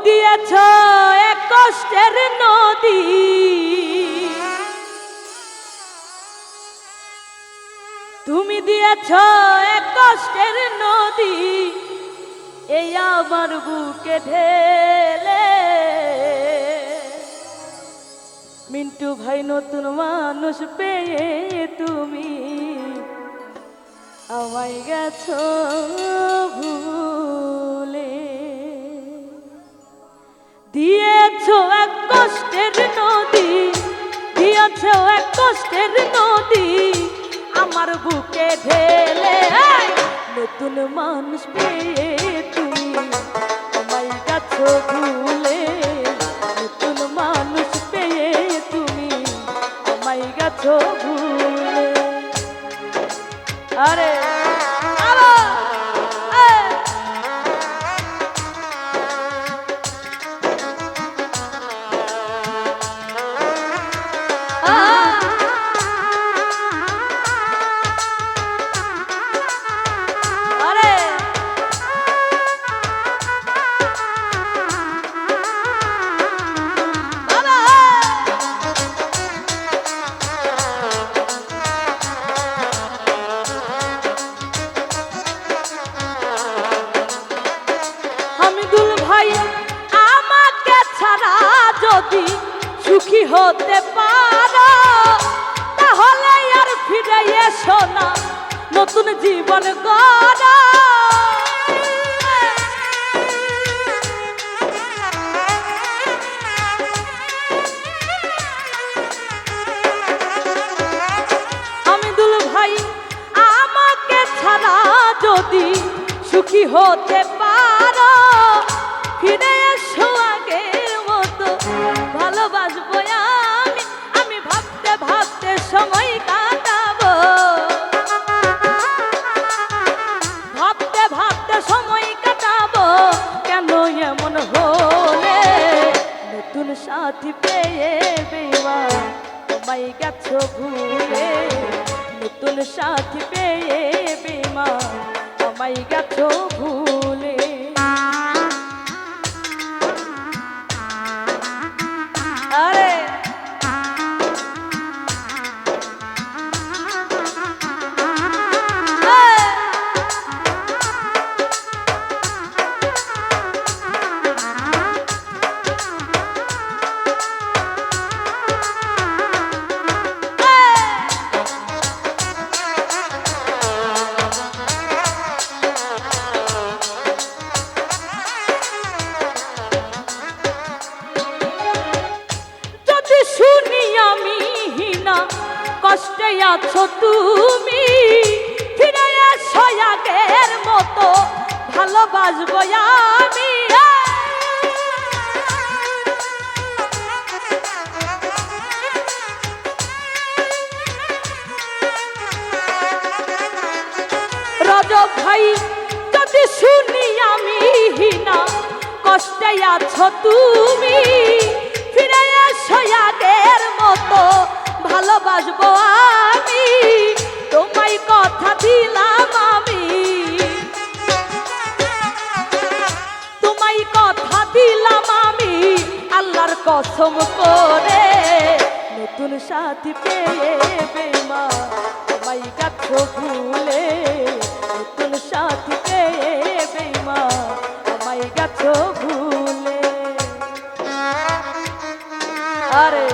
দিয়েছ এক কষ্টের নদী, তুমি দিয়েছ এক কষ্টের নদী, এই আমার বুকে ঢেলে। মিন্টু ভাই নতুন মানুষ পেয়ে তুমি আমায় গেছো ভুলে। দিয়েছ এক কষ্টের নদী, দিয়েছ এক কষ্টের নদী, আমার বুকে ঢেলে। নতুন মানুষ পেয়ে তুমি আমায় গেছো ভুলে, নতুন মানুষ পেয়ে তুমি আমায় গেছো ভুলে। আরে সুখী হতে পারো তাহলে আর ফিরে এসো না, নতুন জীবন গড়ো। হামিদুল ভাই আমাকে ছাড়া যদি সুখী হতে পারো, ফিরে এসো আগের মতো ভালোবাসবো আমি। আমি ভাবতে ভাবতে সময় কাটাবো, ভাবতে ভাবতে সময় কাটাবো। কেন এমন হলে নতুন সাথী পেয়ে বেঈমান আমায় গেছো ভুলে, নতুন সাথী পেয়ে বেঈমান আমায় গেছো ভুলে। আরে কষ্টে আছো তুমি, ফিরে এসো আগের মতো ভালোবাসবো আমি। রজব ভাই যদি শুনি আমি হিনা, কষ্টে আছো তুমি, ফিরে এসো আগের মতো ভালোবাসবো আমি। তোমায় কথা দিলাম আমি, তোমায় কথা দিলাম আমি আল্লাহর কসম করে। নতুন সাথী পেয়ে বেঈমান আমায় গেছো ভুলে, নতুন সাথী পেয়ে বেঈমান আমায় গেছো ভুলে। আরে